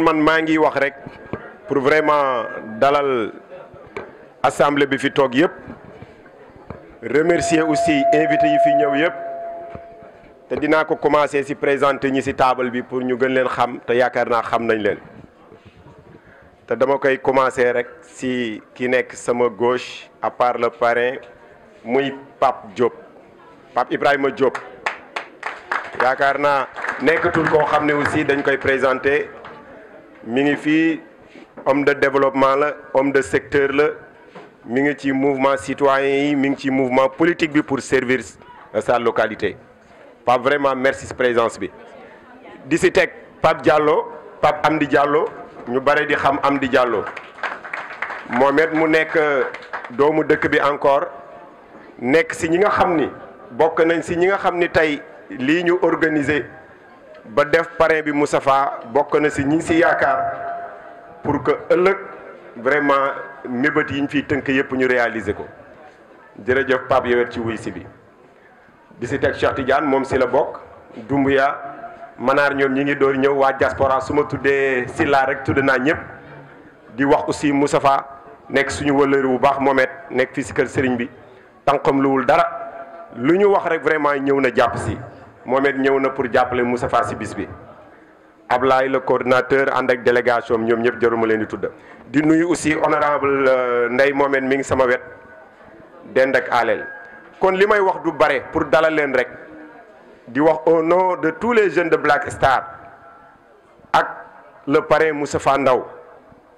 man maa ngi wax rek pour vraiment dalal assemblée bi fi toog yëpp remercier aussi invité yi fi ñëw yëpp te dinaa ko commencer ci présenter ñi ci table bi pour ñu gën leen xam te yaakaar naa xam nañ leen te dama koy commencer rek ci ki nekk sama gauche à part le parrain muy Pape Diop Pape Ibrahima Diop yaakaar naa nekkatul koo xam ne aussi dañ koy présenter mi ngi fii homme de développement la homme de secteur la mi ngi ci mouvement citoyen yi mi ngi ci mouvement politique bi pour servir sa localité Pape vraiment merci ci présence bi di ci teg Pape Diallo Pape Amdi Diallo ñu bare di xam Amdi Diallo moom it mu nekk doomu dëkk bi encore nekk ci ñi nga xam ni bokk nañ ci ñi nga xam ni tey lii ñu organiser ba def parrain bi Moustapha bokk na ci ñi ngi ci yaakaar pour que ëllëg vraiment mébét yi ñu fiy tënk yëpp ñu réaliser ko jërëjëf Pape yowet ci wuy si bi di ci teg Cheikh Tidiane moom ci la bokk Doumbouya Manar ñoom ñi ngi door ñëw waa diaspora su ma tuddee Silla rek tudd naa ñëpp di wax aussi Moustapha nekk suñu wëllëri bu baax moomet nekk fii ci kër sëriñ bi tànqam luwul dara lu ñu wax rek vraiment ñëw na jàpp ci moomet ñëw na pour jàppale Moustapha ci bis bi Ablaye le coordinateur ànd ak délégation ñoom ñëpp jaruma leen di tudd di nuyu aussi honorable Ndeye moomet mi ngi sama wet dend ak aleel kon li may wax du bare pour dalal leen rek di wax au nom de tous les jeunes de Black Star ak le parrain Moustapha Ndaw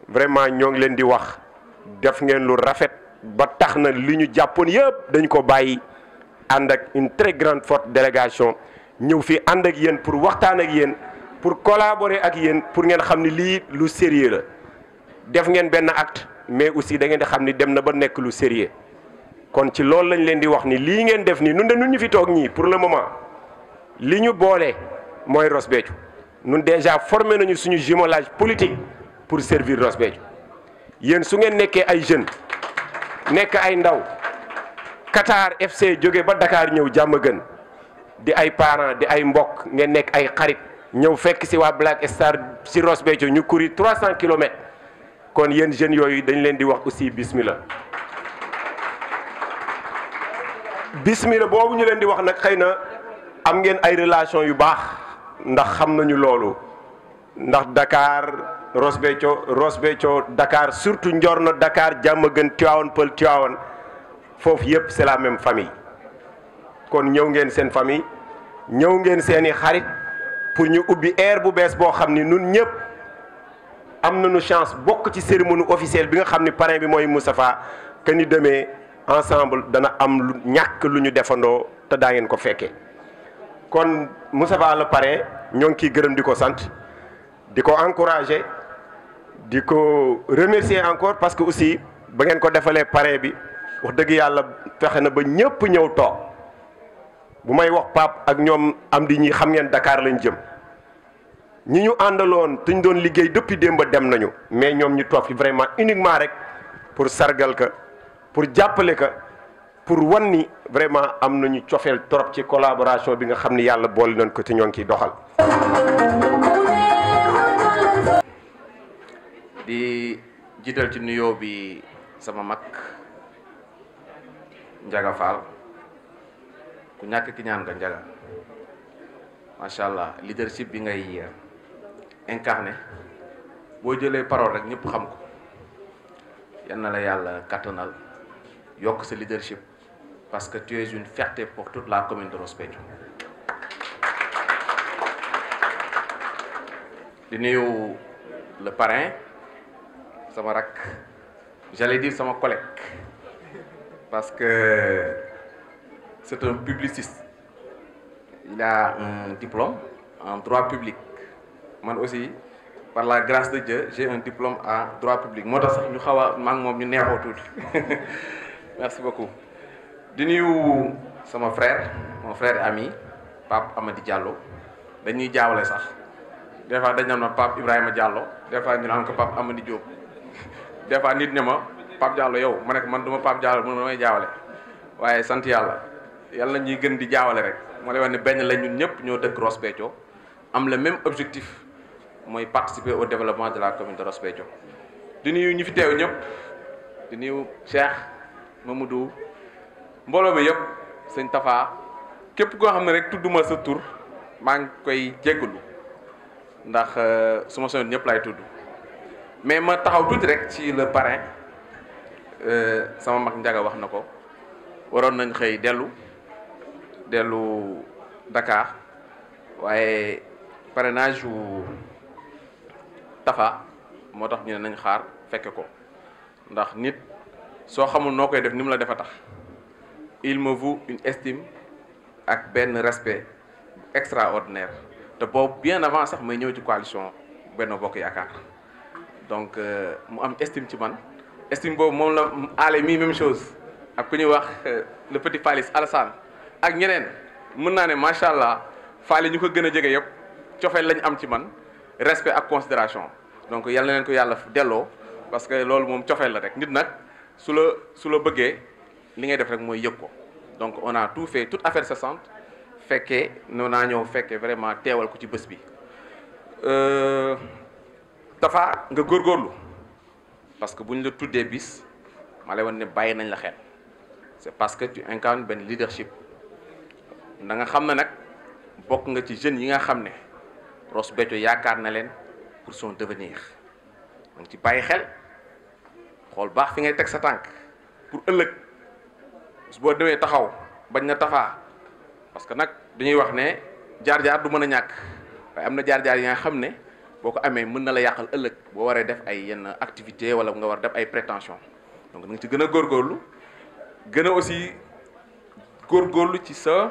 vraiment ñoo ngi leen di wax def ngeen lu rafet ba tax na li ñu jàppoon yëpp dañ ko bàyyi ànd ak une très grande forte délégation ñëw fii ànd ak yéen pour waxtaan ak yéen pour collaborer ak yéen pour ngeen xam ni lii lu sérieux la def ngeen benn acte mais aussi da ngeen di xam ni dem na ba nekk lu sérieux kon ci loolu lañ leen di wax ni lii ngeen def nii nun de nun ñu fi toog ñii pour le moment li ñu boole mooy Ross Béthio nun déjà formé nañu suñu jumelage politique pour servir Ross Béthio yéen su ngeen nekkee ay jeunes nekk ay ndaw Qatar FC jóge ba Dakar ñëw Diamaguène di ay parents di ay mbokk ngeen nekk ay xarit ñëw fekk ci waa Black Star ci Ross Béthio ñu courir 300 kilomètres kon yéen jeunes yooyu dañ leen di wax aussi bismillah boobu ñu leen di wax nag xëy na am ngeen ay relation yu baax ndax xam nañu loolu ndax Dakar Ross Béthio Dakar surtout Ndiorno Dakar Diamaguène Tivaouane Peulh Tivaouane foofu yëpp c'est la même famille kon ñëw ngeen seen famille ñëw ngeen seeni xarit pour ñu ubbi ère bu bees boo xam ni nun ñëpp am nañu chance bokk ci cérémonie officielle bi nga xam ni parrain bi mooy Moustapha que ni demee ensemble dana am lu ñàkk lu ñu defandoo te daa ngeen ko fekkee kon Moustapha le parrain ñoo ngi kiy gërëm di ko sant di ko encourager di ko remercier encore parce que aussi ba ngeen ko defalee parrain bi wax dëgg yàlla fexe na ba ñëpp ñëw toog bu may wax Pape ak ñoom am di ñi xam ngeen Dakar lañ jëm ñi ñu àndaloon te ñu doon liggéey depuis démb dem nañu mais ñoom ñu toog fi vraiment uniquement rek pour sargal ka pour jàppale ka pour wan ni vraiment am nañu cofeel trop ci collaboration bi nga xam ni yàlla boole nañ ko te ñoo ngi ciy doxal. di jiital ci nuyoo bi sama mag Ndiaga Fall ku ñàkk ki ñaan nga Ndiaga macha allah leadership bi ngay incarné boo jëlee parole rek ñëpp xam ko yal na la yàlla kattanal yokk sa leadership parce que tu es une fierté pour toute la commune de Ross Béthio. di nuyu le parrain sama rak j'allais dire sama collègue parce que c'est un publiciste il a un diplôme en droit public man aussi par la grâce de Dieu j'ai un diplôme en droit public moo tax sax ñu xaw a maa ngi moom ñu neexoo tuuti merci beaucoup di nuyu sama frère mon frère et ami Pape Amady Diallo dañuy jaawale sax des fois dañ naan ma Pape Ibrahima Diallo des fois ñu naan ko Pape Amady Diop des fois nit ne ma Pape Diallo yow ma ne ko man du ma Pape Diallo man damay jaawale waaye sant yàlla yàlla ñuy gën di jaawale rek moo lay wax ne benn la ñun ñëpp ñoo dëkk Ross Béthio am le même objectif mooy participer au développement de la commune de Ross Béthio di nuyu ñi fi teew ñëpp di nuyu Cheikh Mamadou mbooloo mi yëpp sëñ Tafa képp koo xam ne rek tudduma sa tur maa ngi koy jéggalu ndax su ma soñoon ñëpp laay tudd mais ma taxaw tuuti rek ci le parrain sama mag Njaga wax na ko waroon nañ xëy dellu Dakar waaye parrainage wu Tafa moo tax ñu ne nañ xaar fekke ko ndax nit soo xamul noo koy def ni mu la defa tax il me vaut une estime ak benn respect extraordinaire te boobu bien avant sax may ñëw ci coalition Benno Bokk Yaakaar donc mu am estime ci man estime boobu moom la aale mii même chose ak ku ñuy wax le petit Falis Alassane ak ñeneen mën naa ne macha allah faale ñu ko gën a jege yëpp cofeel lañ am ci man respect ak considération donc yal na leen ko yàlla delloo parce que loolu moom cofeel la rek nit nag su la bëggee li ngay def rek mooy yëg ko donc on a tout fait toute affaire cessante fekkee noonu naa ñëw fekkee vraiment teewal ko ci bés bi Tafa nga góorgóorlu parce que bu ñu la tuddee bis ma lay wan ne bàyyi nañ la xel c'est parce que tu incarnes benn leadership da nga xam ne nag bokk nga ci jeunes yi nga xam ne Ross Béthio yaakaar na leen pour son devenir da nga ci bàyyi xel xool baax fi ngay teg sa tànk pour ëllëg boo demee taxaw bañ na Tafa parce que nag dañuy wax ne jaar-jaar du mën a ñàkk waaye am na jaar-jaar yi nga xam ne boo ko amee mën na la yàqal ëllëg boo waree def ay yenn activité wala nga war def ay prétention donc da nga ci gën a góorgóorlu gën a aussi góorgóorlu ci sa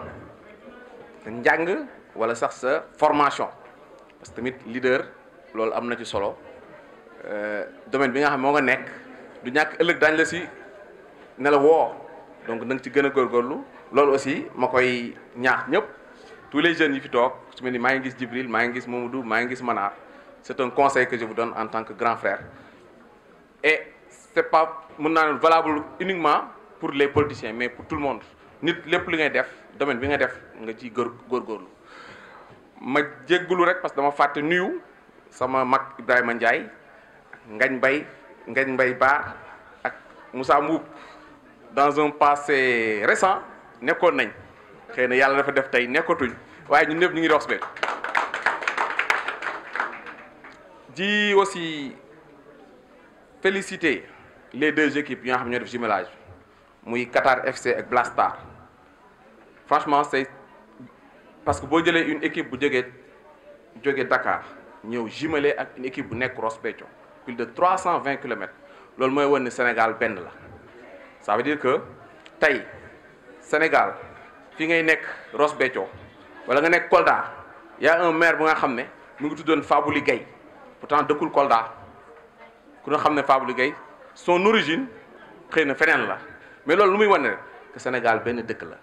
njàng wala sax sa formation parce que tamit leader loolu am na ci solo domaine bi nga xam moo nga nekk du ñàkk ëllëg daañu la si ne la woo donc na nga ci gën a góorgóorlu loolu aussi ma koy ñaax ñëpp tous les jeunes yi fi toog su mel ni maa ngi gis Djibril maa ngi gis Mamadou maa ngi gis Manar c'est un conseil que je vous donne en tant que grand frère et c'est pas mën naa ne valable uniquement pour les politiciens mais pour tout le monde nit lépp li ngay def domaine bi nga def nga ciy góorgóorlu ma jéggulu rek parce que dama fàtte nuyu sama mag Ibrahima Ndiaye Ngagne Mbaye Baar ak Moussa Mbuub dans un passé récent nekkoon nañ xëy na yàlla dafa def tey nekkatuñ waaye ñun ñëpp ñu ngi Ross Béthio di aussi féliciter les deux équipes yi nga xam ñoo def jumelage muy Qatar FC ak Blastar franchement c'est parce que boo jëlee une équipe bu jógee Dakar ñëw jumelé ak une équipe bu nekk Ross Béthio plus de 320 kilomètres loolu mooy wane ne Sénégal benn la ça veut dire que tey Sénégal fi ngay nekk Ross Béthio wala nga nekk Kolda y a un maire bu nga xam ne mu ngi tuddoon Fabouli Gaye pourtant dëkkul Kolda ku nga xam ne Fabouli Gaye son origine xëy na feneen la mais loolu lu muy wane rek que Sénégal benn dëkk la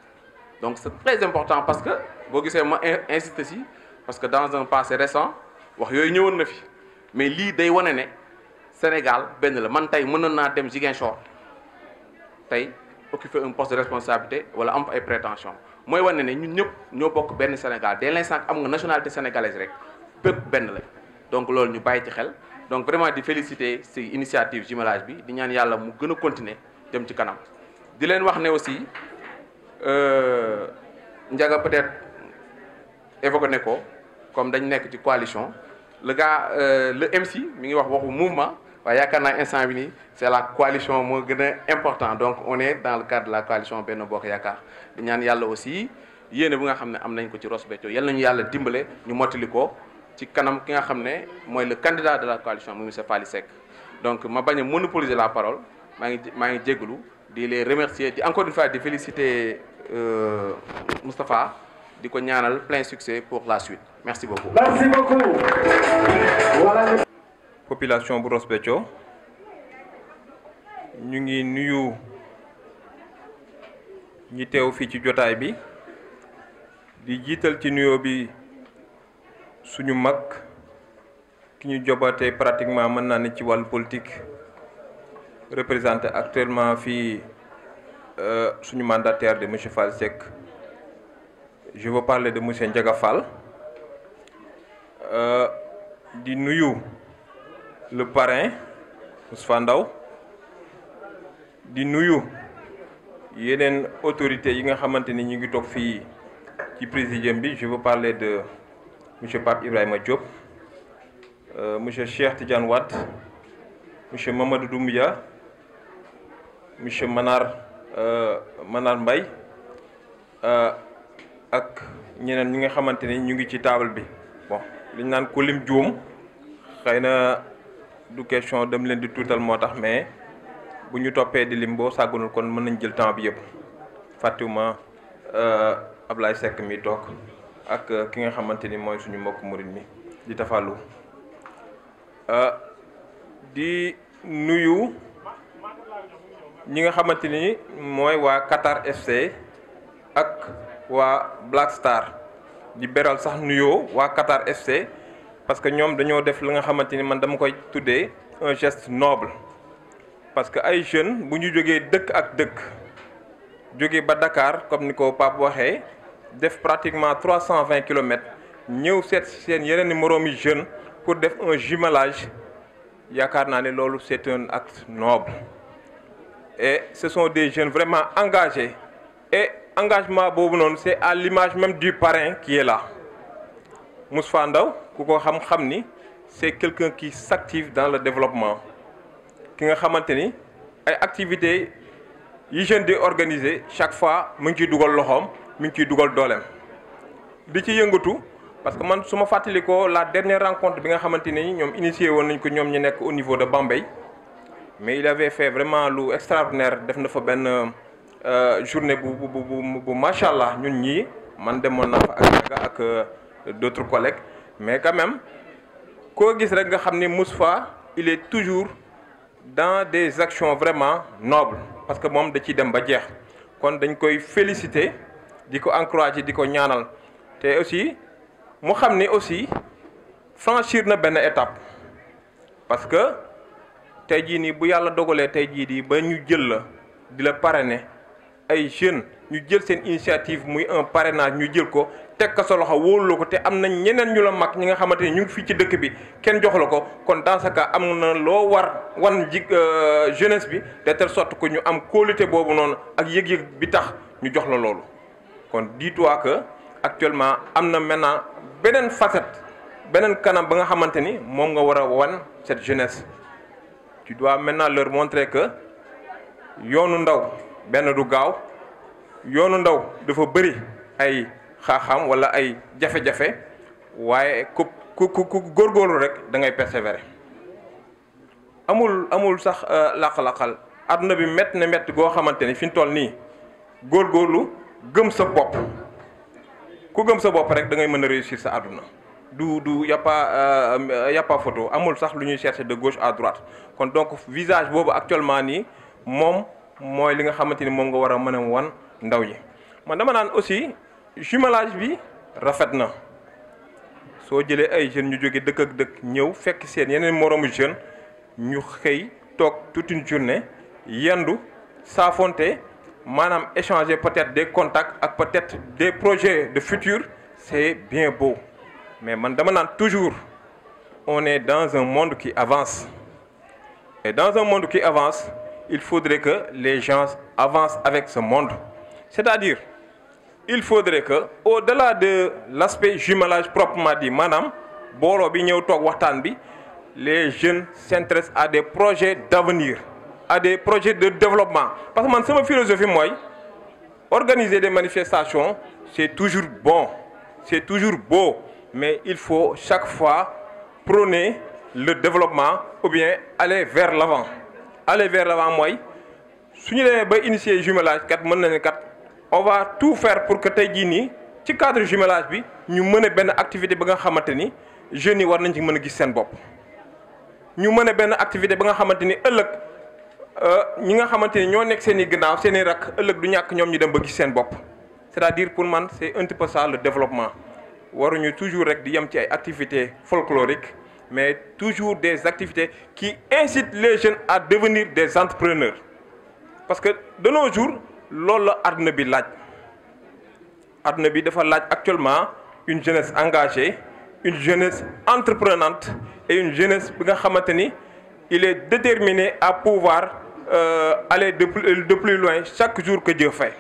donc c'est très important parce que boo gisee ma insisté si parce que dans un passé récent wax yooyu ñëwoon na fi mais lii day wane ne Sénégal benn la man tey mënoon naa dem Ziguinchor tey occuper un poste de responsabilité wala am ay prétention mooy wane ne ñun ñëpp ñoo bokk benn Sénégal dès l'instant am nga nationalité sénégalaise rek bépp benn la donc loolu ñu bàyyi ci xel donc vraiment di féliciter ci initiative jumelage bi di ñaan yàlla mu gën a continuer dem ci kanam di leen wax ne aussi Ndiaga peut-être évoqué ne ko comme dañ nekk ci coalition le gars le MC mi ngi wax waxu mouvement waaye yaakaar naa instant bi nii c'est la coalition moo gën a important donc on est dans le cadre de la coalition Benno Bokk Yaakaar di ñaan yàlla aussi yéene bu nga xam ne am nañ ko ci Ross Béthio yal nañu yàlla dimbale ñu mottali ko ci kanam ki nga xam ne mooy le candidat de la coalition muy monsieur Faly Seck donc ma bañ a monopoliser la parole maa ngi jégalu di les remercier di encore une fois di féliciter Moustapha di ko ñaanal plein succès pour la suite merci beaucoup. Merci beaucoup. Voilà. Population bu Ross Béthio ñu ngi nuyu ñi teew fii ci jotaay bi di jiital ci nuyoo bi suñu mag ki ñu jobatee pratiquement mën naa ne ci wàllu politique représenté actuellement fii suñu mandataire de monsieur Faly Seck je veux parler de monsieur Ndiaga Fall di nuyu le parrain Moustapha Ndaw di nuyu yeneen autorités yi nga xamante ni ñu ngi toog fii ci présidium bi. Je veux parler de monsieur Pape Ibrahima Diop, monsieur Cheikh Tidiane Wade, monsieur Mamadou Doumbia, monsieur Manar Mbaye ak ñeneen ñi nga xamante ni ñu ngi ci table bi. Bon li ñu naan ku lim juum xëy na du question dem leen di tuutal moo tax, mais bu ñu toppee di lim boo sàggunul kon mën nañ jël temps bi yëpp. fàttewuma Ablaye Seck mi toog ak ki nga xamante ni mooy suñu mbokk murid mi di Tafalou. di nuyu ñi nga xamante ni mooy waa Qatar FC ak waa Black Star, di beral sax nuyoo waa Qatar FC parce que ñoom dañoo def li nga xamante ni man dama koy tuddee un geste noble. parce que ay jeunes bu ñu jógee dëkk ak dëkk jógee ba Dakar comme ni ko Pape waxee def pratiquement 320 kilomètres ñëw seet seen yeneen i moroomi jeunes pour def un jumelage, yaakaar naa ne loolu c'est un acte noble. Et ce sont des jeunes vraiment engagés, et engagement boobu noonu c'est à l'image même du parrain qui est là. Moustapha Ndaw ku ko xam ni c'est quelqu'un qui s'active dans le développement, ki nga xamante ni ay activités yi jeunes di organiser chaque fois mu ngi ciy dugal loxoom, mu ngi ciy dugal dooleem di ci yëngatu. Parce que man su ma fàttalikoo la dernière rencontre bi nga xamante ni ñoom initié woon nañ ko ñoom ñu nekk au niveau de Bambey, mais il avait fait vraiment lu extraordinaire. Def na fa benn journée bu macha allah. ñun ñii man demoon naa fa ak d'autres collègues, mais quand même koo gis rek nga xam ni Moustapha il est toujours dans des actions vraiment nobles, parce que moom da ciy dem ba jeex. kon dañ koy féliciter, di ko encourager, di ko ñaanal. te aussi mu xam ni aussi franchir na benn étape, parce que tey jii nii bu yàlla dogalee tey jii nii ba ñu jël la di la parrainer, ay jeunes ñu jël seen initiative muy un parrainage, ñu jël ko teg ko sa loxo wóolu la ko, te am na ñeneen ñu la mag ñi nga xamante ni ñu ngi fii ci dëkk bi kenn jox la ko. kon dans ce cas am na loo war wan jeunesse bi de telle sorte que ñu am qualité boobu noonu ak yëg-yëg bi tax ñu jox la loolu. kon dis-toi que actuellement am na maintenant beneen facette, beneen kanam ba nga xamante ni moom nga war a wan cette jeunesse. Tu dois maintenant leur montrer que yoonu ndaw benn du gaaw, yoonu ndaw dafa bëri ay xaaxam wala ay jafe-jafe, waaye ku góorgóorlu rek da ngay persévérer. amul sax laq-laqal. àdduna bi métti na métti goo xamante ni fi ñu toll nii góorgóorlu gëm sa bopp. ku gëm sa bopp rek da ngay mën a réussir sa àdduna. y a pas photo. amul sax lu ñuy chercher de gauche à droite. kon donc visage boobu actuellement nii moom mooy li nga xamante ni moom nga war a mën a wan ndaw yi. man dama naan aussi jumelage bi rafet na. soo jëlee ay jeunes ñu jóge dëkk ak dëkk ñëw fekk seen yeneen moroomu jeunes ñu xëy toog toute une journée yendu saafonte, maanaam échanger peut-être des contacts ak peut-être des projets de futur, c'est bien beau. mais man dama naan toujours on est dans un monde qui avance, et dans un monde qui avance il faudrait que les gens avancent avec ce monde. C'est-à-dire il faudrait que au-delà de l'aspect jumelage proprement dit, maanaam booloo bi ñëw toog waxtaan bi, les jeunes s'intéressent à des projets d'avenir, à des projets de développement. Parce que man sama philosophie mooy organiser des manifestations c'est toujours bon, c'est toujours beau, mais il faut chaque fois prôner le développement ou bien aller vers l'avant. Aller vers l'avant mooy su ñu demee ba initier jumelage kat mën na ne kat on va tout faire pour que tey jii nii ci cadre jumelage bi ñu mën a benn activité ba nga xamante ni jeunes yi war nañ ci mën a gis seen bopp. ñu mën a benn activité ba nga xamante ni ëllëg ñi nga xamante ni ñoo nekk seen i gannaaw seen i rakk ëllëg du ñàkk ñoom ñu dem ba gis seen bopp. c'est-à-dire pour man c'est un petit peu ça le développement. waruñu toujours rek di yem ci ay activités folkloriques, mais toujours des activités qui incitent les jeunes à devenir des entrepreneurs. Parce que de nos jours loolu la àdduna bi laaj. àdduna bi dafa laaj actuellement une jeunesse engagée, une jeunesse entreprenante et une jeunesse bi nga xamante ni il est déterminé à pouvoir aller de plus loin chaque jour que Dieu fait.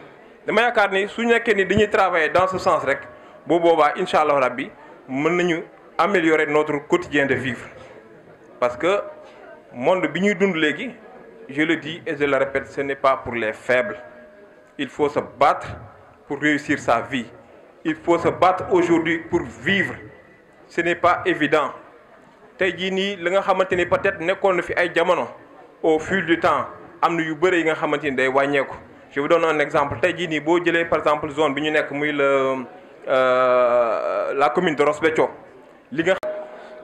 dama yaakaar ni su nekkee ni dañuy travailler dans ce sens rek bu boobaa incha allah rabbi mën nañu améliorer notre quotidien de vivre parce que monde bi ñuy dund léegi je le dis et je le répète, ce n'est pas pour les faibles. Il faut se battre pour réussir sa vie. Il faut se battre aujourd'hui pour vivre. Ce n'est pas évident. tey jii nii li nga xamante ni peut-être nekkoon na fi ay jamono au fil du temps am na yu bëri yi nga xamante ni day wàññeeku. Je vous donne un exemple tey jii nii boo jëlee par exemple zone bi ñu nekk muy la commune de Ross Béthio li nga.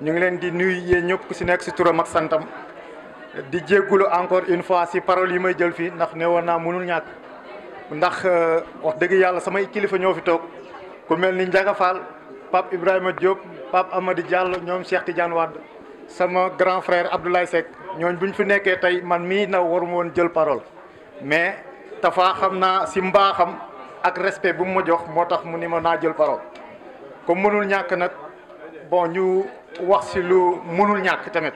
ñu ngi leen di nuyu yéen ñëpp ku si nekk si turam ak santam di jéggulu encore une fois si parole yi may jël fii ndax ne woon naa mënul ñàkk ndax wax dëgg yàlla samay kilifa ñoo fi toog ku mel ni Ndiaga Fall Pape Ibrahima Diop Pape Amady Diallo ñoom Cheikh Tidiane Wade sama grand frère Abdoulaye Seck ñooñ buñ fi nekkee tey man mii na waruma woon jël parole mais Tafa xam naa si mbaaxam ak respect bu mu ma jox moo tax mu ni ma naa jël parole comme mënul ñàkk nag bon ñu wax si lu mënul ñàkk tamit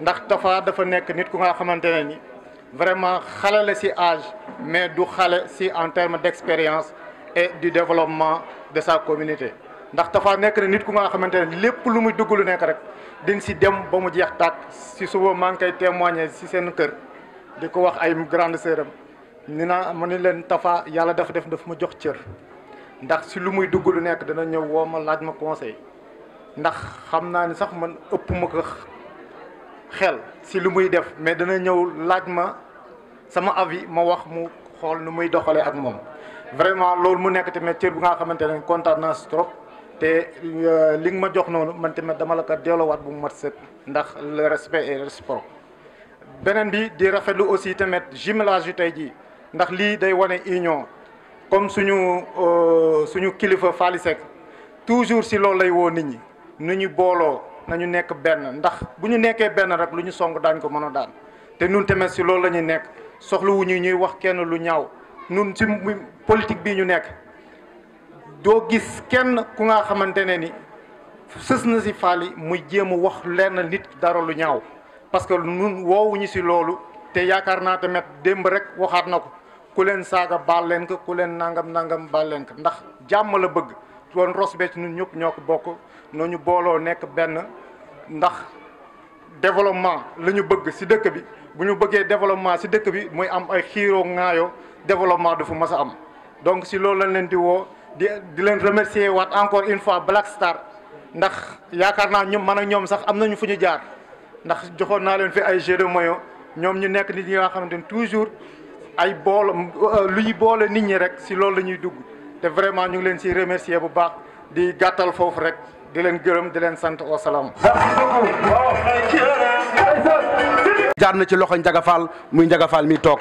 ndax Tafa dafa nekk nit ku nga xamante ne ni vraiment xale la si âge mais du xale si en termes d'expérience et du développement de sa communauté ndax Tafa nekk na nit ku nga xamante ne lépp lu muy dugg lu nekk rek din si dem ba mu jeex tàkk si suba maa ngi koy témoigner si seen kër di ko wax ay grande sœuram ni naa ma ni leen Tafa yàlla dafa ma jox cër ndax si lu muy dugg lu nekk dana ñëw woo ma laaj ma conseil ndax xam naa ni sax man ëpp ma ko xel si lu muy def mais dana ñëw laaj ma sama avis ma wax mu xool nu muy doxalee ak moom vraiment loolu mu nekk tamit cër bu nga xamante ne kontaan naa si trop te li nga ma jox noonu man tamit dama la ko delloowaat bu mu mat sëkk ndax le respect et réciproque beneen bi di rafetlu aussi tamit jumelage yu tey jii ndax lii day wane union comme suñu kilifa Fally Seck toujours si loolu lay woo nit ñi nu ñu booloo nañu nekk benn ndax bu ñu nekkee benn rek lu ñu song daañ ko mën a daan te nun tamit si loolu la ñuy nekk soxlawuñu ñuy wax kenn lu ñaaw nun si politique bii ñu nekk doo gis kenn ku nga xamante ne ni sës na si Fally muy jéem a wax lenn nit dara lu ñaaw parce que nun woowuñu si loolu te yaakaar naa tamit démb rek waxaat na ko ku leen saaga baal leen ko ku leen nangam baal leen ko ndax jàmm la bëgg woon Ross Béthio ñun ñëpp ñoo ko bokk nooñu booloo nekk benn ndax développement la ñu bëgg si dëkk bi bu ñu bëggee développement si dëkk bi muy am ay xiiroo ŋaayoo développement du fu mas a am donc si loolu lañ leen di woo di leen remercier waat encore une fois Black Star ndax yaakaar naa ñoom man ak ñoom sax am nañu fu ñu jaar ndax joxoon naa leen fi ay jeux de maillot ñoom ñu nekk nit ñi nga xamante ni toujours ay bool luy boole nit ñi rek si loolu la ñuy dugg te vraiment ñu ngi leen si remercier bu baax di gàttal foofu rek di leen gërëm di leen sant wa salaam. jaar na ci loxo Ndiaga Fall muy Ndiaga Fall mi toog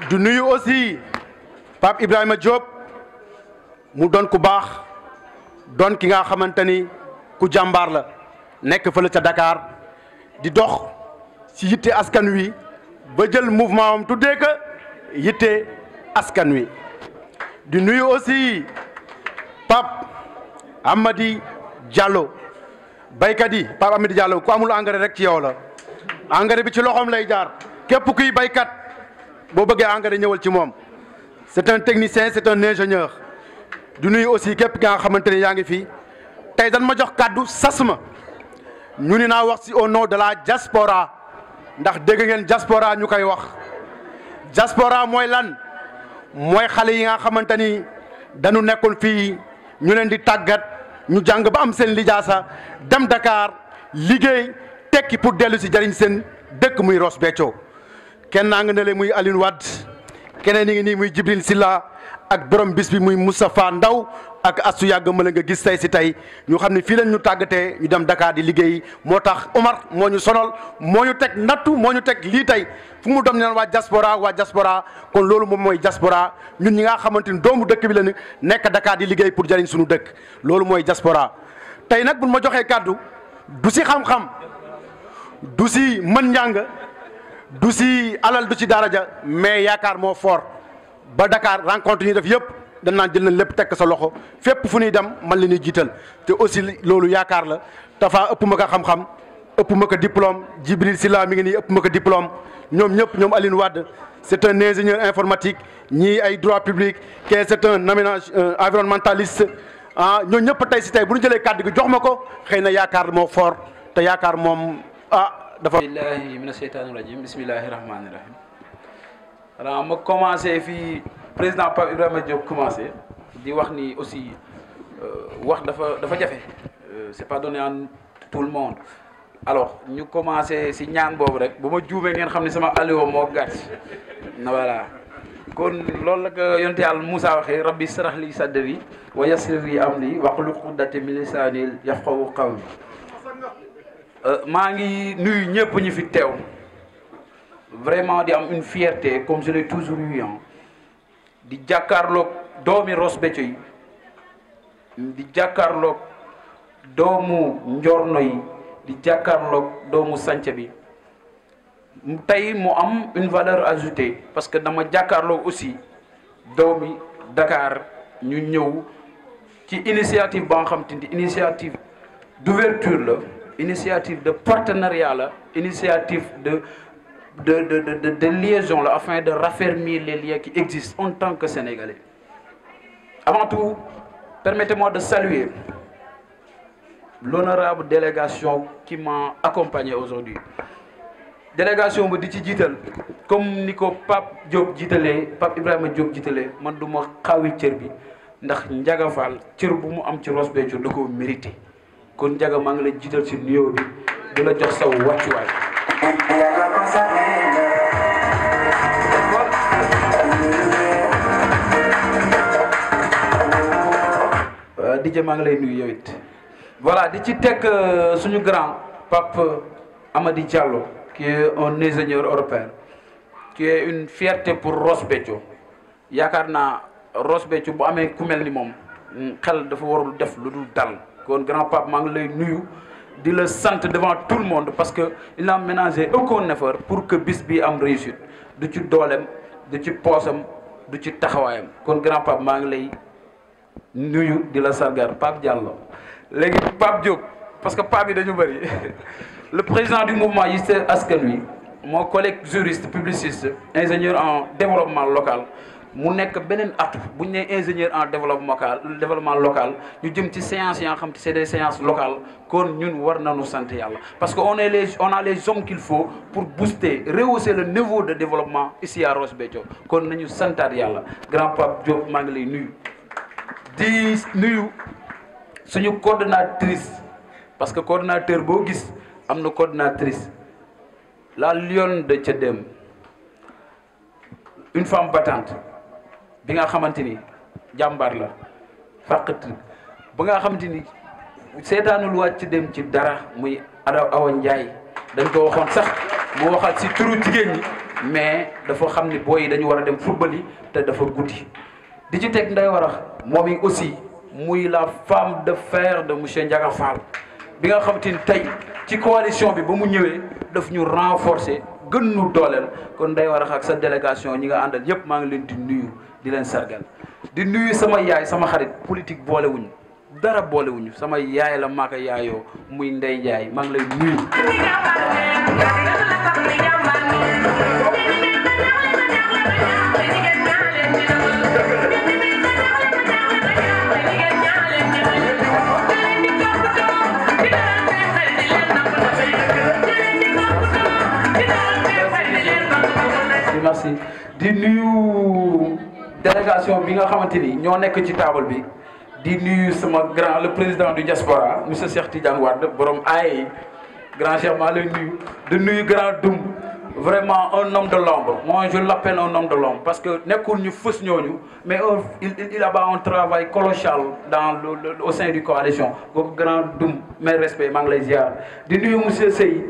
du nuyu aussi Pape Ibrahima Diop mu doon ku baax doon ki nga xamante ni ku jàmbaar la nekk fële ca Dakar di dox ci yitte askan wi ba jël mouvement am tuddee ko yitte askan wi di nuyu aussi Pape Amady Diallo baykat yi Pape Amady Diallo ku amul engrais rek ci yow la engrais bi ci loxoom lay jaar képp kuy baykat boo bëggee engrais ñëwal ci moom c'est un technicien c'est un ingénieur du nuyu aussi képp ki nga xamante ne yaa ngi fii tey dañ ma jox kàddu sas ma ñu ni naa wax ci au nom de la diaspora ndax dégg ngeen diaspora ñu koy wax diaspora mooy lan mooy xale yi nga xamante ni dañu nekkoon fii ñu leen di tàggat ñu jàng ba am seen lijaasa dem Dakar liggéey tekki pour dellu si jariñ seen dëkk muy Ross Béthio kenn naa nga ne le muy Aline Wade keneen ni ngi nii muy Djibril Silla ak borom bis bi muy Moustapha Ndaw ak astu yàgg ma la nga gis tey si tey ñu xam ne fii lañ ñu tàggatee ñu dem Dakar di liggéey moo tax Omar moo ñu sonal moo ñu teg nattu moo ñu teg lii tey fu mu dem neen waa diaspora kon loolu moom mooy diaspora ñun ñi nga xamante ni doomu dëkk bi la nekk Dakar di liggéey pour jariñ suñu dëkk loolu mooy diaspora tey nag buñ ma joxee kàddu du si xam-xam du si mën njàng du si alal du si daraja mais yaakaar moo fort ba Dakar rencontre ñu def yëpp dañ naan jël nañ lépp tekk sa loxo fépp fu ñuy dem man la ñuy jiital te aussi loolu yaakaar la Tafa ëpp ma ko xam-xam ëpp ma ko diplôme Djibril Silla mi ngi nii ëpp ma ko diplôme ñoom ñëpp ñoom Aline Wade c'est un ingénieur informatique ñii ay droit public kee c'est un environnementaliste ah ñooñu ñëpp tey si tey bu ñu jëlee kàddu gi jox ma ko xëy na yaakaar moo fort te yaakaar moom dafa. billahi mina sheytaani rajim bismillahi rahmaani rahim alors ma commencé fii président Pape Ibrahima Diop commencé di wax ni aussi wax dafa jafe c'est pas donné à tout le monde alors ñu commencé si ñaan boobu rek bu ma juumee ngeen xam ne sama alio moo gàtt na voilà kon loolu la ko yonte yàlla Moussa waxee rabbi sarax li sadri wa yassir li amri wahlul uqdatan min lisani yafqahu qawli maa ngi nuyu ñëpp ñi fi teew vraiment di am une fierté comme je l'ai toujours eu di jàkkaarloog doomi Ross Béthio yi di jàkkaarloog doomu Njorno yi di jàkkaarloog doomu Santhie bi tey mu am une valeur ajoutée parce que dama jàkkaarloog aussi doomi Dakar ñu ñëw ci initiative ba nga xam te ni initiative d'ouverture la initiative de partenariat la initiative de liaison là, afin de raffermir les liens qui existent en tant que Sénégalais. Avant tout, permettez-moi de saluer l'honorable délégation qui m'a accompagné aujourd'hui. Délégation bu di ci jiital comme ni ko Pape Diop jiitalee Pape Ibrahima Diop jiitalee man du ma xawi cër bi ndax Ndiaga Fall cër bu mu am ci Ross Béthio da koo mérité kon Ndiaga maa ngi lay jiital ci nuyoo bi di la jox saw wàccuwaay. DJ maa ngi lay nuyu yow it voilà di ci teg suñu grand Pape Amady Diallo qui est un ingénieur européen qui est une fierté pour Ross Béthio yaakaar naa Ross Béthio bu amee ku mel ni moom xel dafa warul def lu dul dal kon grand Pape maa ngi lay nuyu di la sant devant tout le monde parce que il n'a ménagé aucun effort pour que bis bi am réussite du ci dooleem du ci poosam du ci taxawaayam kon grand Pape maa ngi lay nuyu di la sargar Pape Diallo léegi Pape Diop parce que Pape yi dañu bëri le président du mouvement Yitté Askan Wi mon collègue juriste publiciste ingénieur en développement local mu nekk beneen atu bu ñu nee ingénieur en développement local ñu jëm ci séances yi nga xam te c'est des séances locales kon ñun war nañu sant yàlla parce que on a les hommes qu'il faut pour booster rehausser le niveau de développement ici à Ross Béthio kon nañu santaat yàlla grand Pape Diop maa ngi lay nuyu di nuyu suñu coordonnatrice parce que coordonnateur boo gis am na coordonnatrice la lionne de Thiédem une femme battante bi nga xamante ni jàmbaar la fàqat ba nga xamante ni seetaanul wàcc dem ci dara muy Awa Ndiaye dañ ko waxoon sax mu waxaat si turu jigéen ñi mais dafa xam ni booy yi dañu war a dem football yi te dafa guddi di ci teg nday war a moom yi aussi muy la femme de fer de monsieur Ndiaga Fall bi nga xamante ni tey ci coalition bi ba mu ñëwee daf ñu renforcer gën ñu dooleel kon nday war a ak sa délégation ñi nga àndal yépp maa ngi leen di nuyu di leen sargal di nuyu sama yaay sama xarit politique boolewuñu dara boolewuñu sama yaay la maa ko yaayoo muy Ndey Njaay maa ngi lay nuyu. merci di nuyu délégation bi nga xamante ni ñoo nekk ci table bi di nuyu sama grand le président du diaspora monsieur Cheikh Tidiane Wade borom ay grand Cheikh maa lay nuyu di nuyu grand Doum vraiment un homme de l'ombre moi je l'appelle un homme de l'ombre parce que nekkul ñu fës ñooñu mais il a un travail colossal dans au sein du coalition kooku grand Doum mes respects maa ngi lay ziar di nuyu monsieur Sey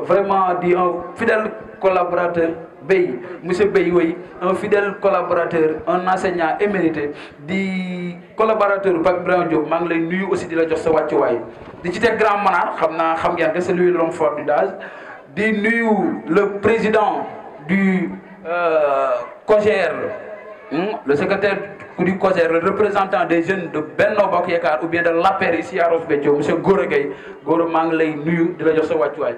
vraiment di un fidèle collaborateur Bey monsieur Bey oui un fidèle collaborateur un enseignant émérité di collaborateur Pape Ibrahima Diop maa ngi lay nuyu aussi di la jox sa wàccuwaay di ci teg grand Manar xam ngeen que c'est lui l'homme fort du DAGE di nuyu le président du COJER le secrétaire du COJER, le représentant des jeunes de Benno Bokk Yaakaar ou bien de l'APR ici à Ross Béthio monsieur Gora Gueye Gora maa ngi lay nuyu di la jox sa wàccuwaay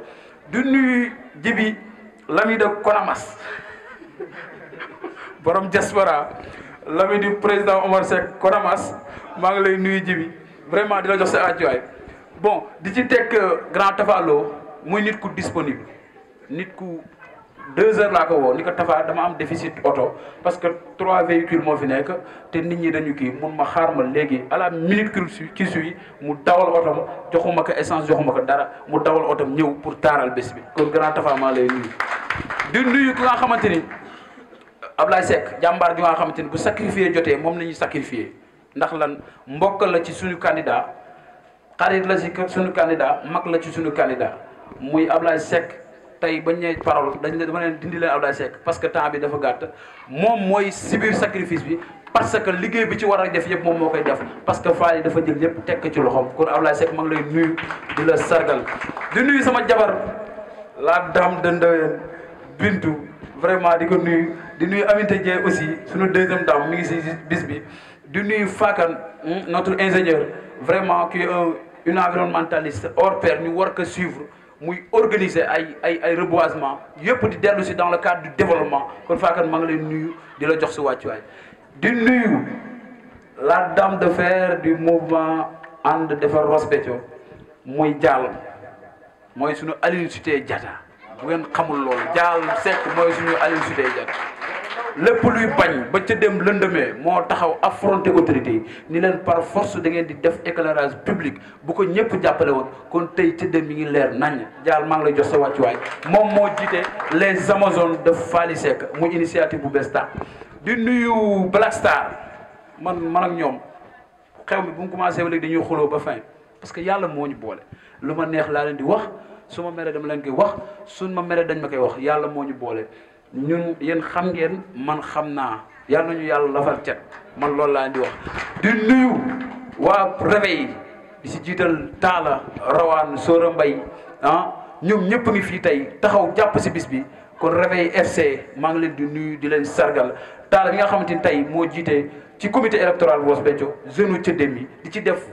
du nuyu Djibi l'ami de Konamas borom diaspora l'ami du président Omar Seck Konamas maa ngi lay nuyu Djibi vraiment di la jox sa wàccuwaay bon di ci teg grand Tafalo muy nit ku disponible nit ku 2 heures laa ko woo ni ko Tafa dama am déficit auto parce que 3 véhicules moo fi nekk te nit ñi dañu kii mun ma xaar ma léegi à la minute qui suit mu dawal otom joxuma ko essence joxuma ko dara mu dawal otom ñëw pour taaral bés bi kon grand Tafa maa lay nuyu. di nuyu ki nga xamante ni Ablaye Seck jàmbaar ji nga xamante ni bu sacrifier jotee moom la ñuy sacrifier ndax lan mbokk la ci suñu candidat xarit la ci suñu candidat mag la ci suñu candidat muy Ablaye Seck. tey bañ ñëwee parole dama leen dindi leen Ablaye Seck parce que temps bi dafa gàtt moom mooy subir sacrifice bi parce que liggéey bi ci war a def yëpp moom moo koy def parce que Fall yi dafa jël yëpp tekk ci loxoom kon Ablaye Seck maa ngi lay nuyu di la sargal di nuyu sama jabar la dame de Ndoyen Bintu vraiment di ko nuyu di nuyu Aminata Dieng aussi suñu deuxième dame mi ngi si bis bi di nuyu Fakan notre ingénieur vraiment qui est un environnementaliste hors pair ñu war ko suivre muy organiser ay reboisement yëpp di dellu si dans le cadre du développement kon Fakan maa ngi lay nuyu di la jox si wàccuwaay di nuyu la dame de fer du mouvement ànd defar Ross Béthio muy Diall mooy suñu Aline Sitoé Diatta bu ngeen xamul loolu Diall Seck mooy suñu Aline Sitoé Diatta lépp luy bañ ba ca dem lëndëmee moo taxaw affronter autorité yi ni leen par force da ngeen di def éclairage public bu ko ñëpp jàppale woon kon tey ca dem mi ngi leer naññ Diall maa ngi lay jox sa wàccuwaay moom moo jiite les Amazones de Fally Seck muy initiative bu bees tax di nuyu Black Star man ak ñoom xew mi bu mu commencé ba léegi dañuy xuloo ba fin parce que yàlla moo ñu boole lu ma neex laa leen di wax su ma meree dama leen koy wax suñ ma meree dañ ma koy wax yàlla moo ñu boole ñun yéen xam ngeen man xam naa yal nañu yàlla lafal cet man loolu laa di wax di nuyu waa réveil yi di si jiital Talla Rawaan Sora Mbay ñoom ñëpp ngi fii tey taxaw jàpp si bis bi kon réveil FC maa ngi leen di nuyu di leen sargal Talla bi nga xamante ni tey moo jiite ci comité électoral Ross Béthio jeune Cëddem yi di ci def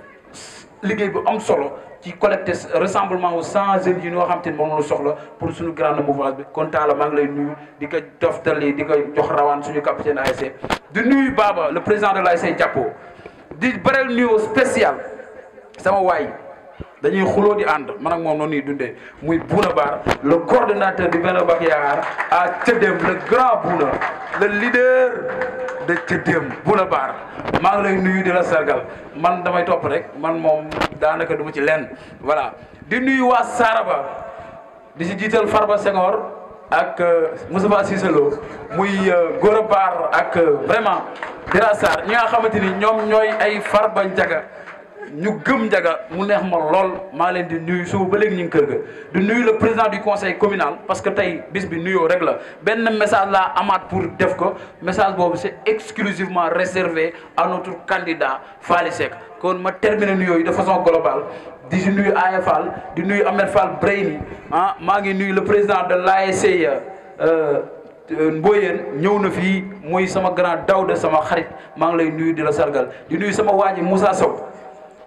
liggéey bu am solo ci collecté rassemblement wu 100 jeunes yi ñoo xam te ne moom la soxla pour suñu grande mouvance bi kon Talla maa ngi lay nuyu di ko toftali di ko jox rawaan suñu capitaine ASC di nuyu Baba le président de l'ASC Jàppo di bareel nuyu spécial sama waay dañuy xuloo di ànd man ak moom noonu ñuy dundee muy Bouna Bar le coordonnateur du Benno Bokk Yaakaar à Cëddem le grand Bouna le leader de Cëddem Bouna Bar maa ngi lay nuyu di la sargal man damay topp rek man moom daanaka du ma ci lenn voilà di nuyu waa Saraba di si jiital Farba Senghor ak Moustapha Cissé Lo muy Gora Bar ak vraiment Dira Sarr ñi nga xamante ni ñoom ñooy ay Farba Njaga ñu gëm Njaga mu neex ma lool maa leen di nuyu suba ba léegi ñu ngi kër ga di nuyu le président du conseil communal parce que tey bis bi nuyoo rek la benn message laa amaat pour def ko message boobu c'est exclusivement réservé à notre candidat Fally Seck kon ma terminer nuyoo yi de façon globale di si nuyu Aya Fall di nuyu Ahmed Fall Brayni maa ngi nuyu le président de l'ASC Mboyeen ñëw na fii muy sama grand Daouda sama xarit maa ngi lay nuyu di la sargal di nuyu sama waa ji Moussa Sow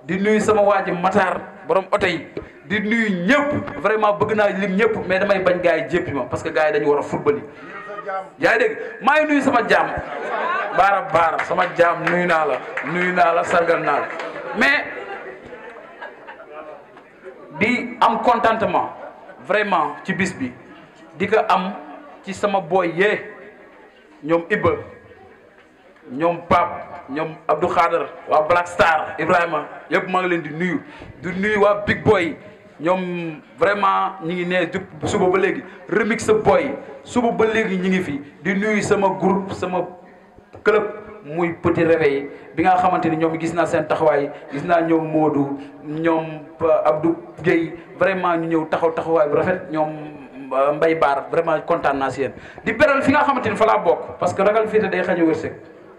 di nuyu sama waa ji Matar borom oto yi di nuyu ñëpp vraiment bëgg naa lim ñëpp mais damay bañ gars yi jéppi ma parce que gars yi dañu war a football yi yaa ngi dégg maa ngi nuyu sama jaam baara sama jaam nuyu naa la sargal naa la mais di am contentement vraiment ci bis bi di ko am ci sama boy yee ñoom Ibba ñoom Pape ñoom Abdou Khader waa Black Star Ibrahima yëpp maa ngi leen di nuyu waa Big Boy ñoom vraiment ñi ngi ne suba ba léegi remix boy suba ba léegi ñi ngi fi di nuyu sama groupe sama club muy Petit Réveil bi nga xamante ni ñoom gis naa seen taxawaay gis naa ñoom Modou ñoom Abdou Guèye vraiment ñu ñëw taxawaay bu rafet ñoom Mbaye Baar vraiment kontaan naa si yéen di beral fi nga xamante ni fa laa bokk parce que ragal fii te day xañ a wërsëg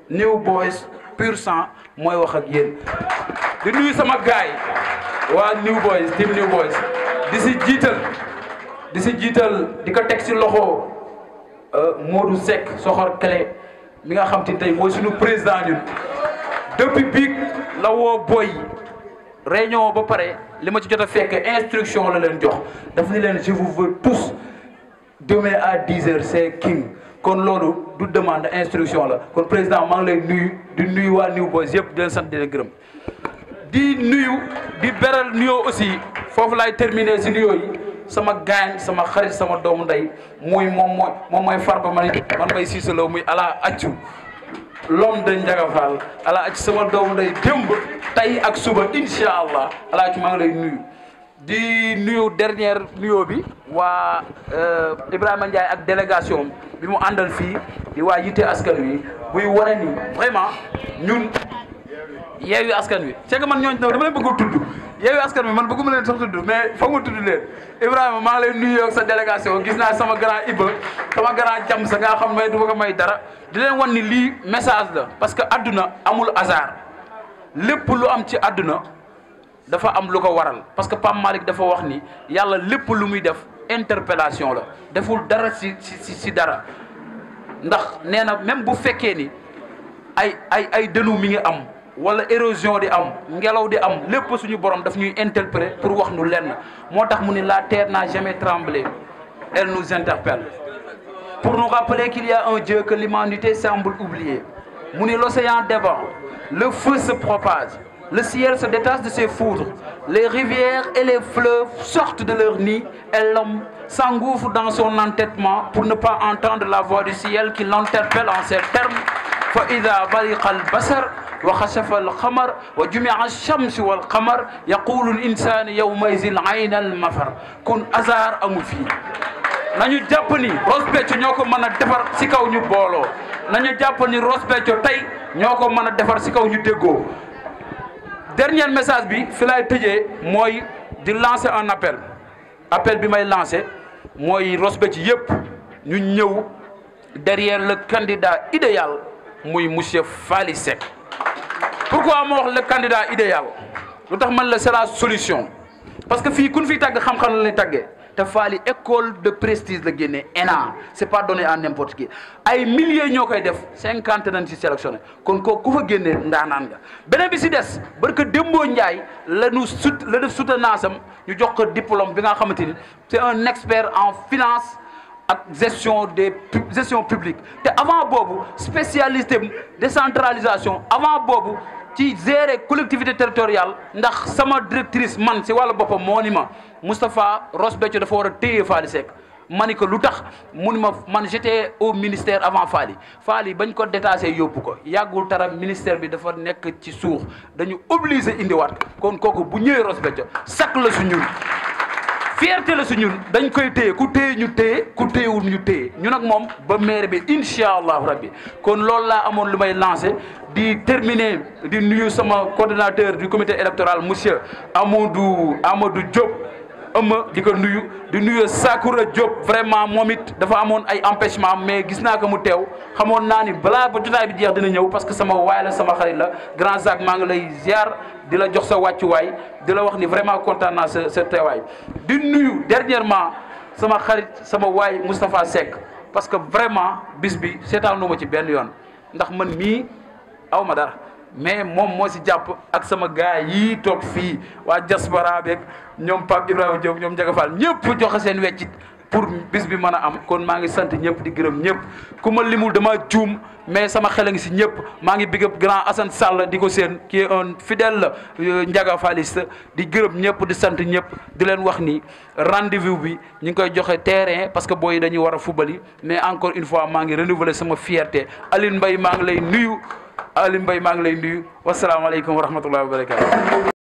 New Boys pur sang mooy wax ak yéen di nuyu sama gaay waa New Boys team New Boys di si jiital di ko teg si loxo Modou Seck soxor clé mi nga xam te tey mooy suñu président ñun depuis biig la woo boy réunion ba pare li ma ci jot a fekk instruction la leen jox daf ni leen je vous veux tous demain à 10h c'est king kon loolu du demande instruction la kon président maa ngi lay nuyu di nuyu waa New Boys yëpp di leen sant di leen gërëm di nuyu di beral nuyoo aussi foofu laay terminer si nuyoo yi sama gaañ sama xarit sama doomu ndey muy moom mooy Farba man may siisaloo muy ala accu l'homme de Ndiaga Fall ala accu sama doomu ndey démb tey ak suba incha allah ala accu maa ngi lay nuyu di nuyu dernière nuyoo bi waa Ibrahima Ndiaye ak délégation bi mu àndal fii di waa Yitte Askan Wi buy wane ni vraiment ñun Yewwi Askan Wi c'est que man ñooñu dama leen bëgg a tudd Yewwi Askan Wi man bëgguma leen sax tudd mais foog nga tudd leen Ibrahima maa ngi lay nuyu ak sa délégation gis naa sama grand Iba sama grand jam sa nga xam may du ma ko may dara di leen wan ni lii message la parce que adduna amul hasard lépp lu am ci adduna dafa am lu ko waral parce que Pape Malick dafa wax ni yàlla lépp lu muy def interpellation la deful dara si dara ndax nee na même bu fekkee ni ay dënu mi ngi am wala érosion di am ngelaw di am lépp suñu borom daf ñuy interpeller pour wax nu lenn moo tax mu ni la terre n'a jamais tremblé elle nous interpelle pour nous rappeler qu'il y a un Dieu que l'humanité semble oublier mu ni l'océan déborde le feu se propage le ciel se détache de ses foudres les rivières et les fleuves sortent de leur nid et l'homme s'engouffre dans son entêtement pour ne pas entendre la voix du ciel qui l'interpelle en ces termes fa ida bariqa albasar wa xasafa alxamar wa jumia alchamsi walqamar yaqulu linsanu yawmaizin ayna almafar kon hasard amul fii nañu jàpp ni Ross Béthio ñoo ko mën a defar si kaw ñu booloo nañu jàpp ni Ross Béthio tey ñoo ko mën a defar si kaw ñu déggoo dernier message bi fi lay tëjee mooy di lancer un appel bi may lancer mooy Ross Béthio yëpp ñu ñëw derrière le candidat idéal muy monsieur Faly Seck. Pourquoi ma wax le candidat idéal lu tax man la c'est la solution parce que fii kun fi tàgg xam-xam la lay tàggee te Faly école de prestige la génne ENA c'est pas donné à n'importe qui ay milliers ñoo koy def 50 nañ ci sélectionné kon kooku ku fa génnee ndaanaan nga beneen bi si des barke Dembo Ndiaye la def soutenance am ñu jox ko diplôme bi nga xamante ni c'est un expert en finance ak gestion publique te avant boobu spécialité décentralisation avant boobu ci gérer collectivité territoriale ndax sama directrice man si wàllu boppam moo ni ma Moustapha Ross Béthio dafa war a téye Faly Seck ma ni ko lu tax mu ni ma man j'étais au ministère avant Faly bañ ko détaché yóbbu ko yàggul tara ministère bi dafa nekk ci suux dañu obligé indiwaat kon kooku bu ñëwee Ross Béthio sakk la su ñun fierté la su ñun dañ koy téye ku téye ñu téye ku téyewul ñu téye ñu nag moom ba maire bi incha allahu rabbi kon loolu laa amoon lu may lancé di terminer di nuyu sama coordonnateur du comité électoral monsieur Amadou Diop di ko nuyu di nuyu Sakura Diop vraiment moom it dafa amoon ay empêchement mais gis naa ko mu teew xamoon naa ni balaa ba jotaay bi jeex dina ñëw parce que sama waay la sama xarit la grand Zak maa ngi lay ziar di la jox sa wàccuwaay di la wax ni vraiment kontaan naa sa teewaay di nuyu dernièrement sama xarit sama waay Moustapha Seck parce que vraiment bis bi seetaanu ma ci benn yoon ndax man mii aw ma dara mais moom moo si jàpp ak sama gars yii toog fii waa diaspora beeg ñoom Pape Ibrahima Diop ñoom Ndiaga Fall ñëpp joxe seen weccit pour bis bi mën a am kon maa ngi sant ñëpp di gërëm ñëpp ku ma limul dama juum mais sama xel a ngi si ñëpp maa ngi big up grand Assane Sall di ko seen qui est un fidèle Ndiaga Falliste di gërëm ñëpp di sant ñëpp di leen wax ni rendez-vous bi ñu ngi koy joxe terrain parce que booy dañuy war a fubali mais encore une fois maa ngi renouveler sama fierté Aline Mbaye maa ngi lay nuyu wasalaamaaleykum wa rahmatullahi wa barakatu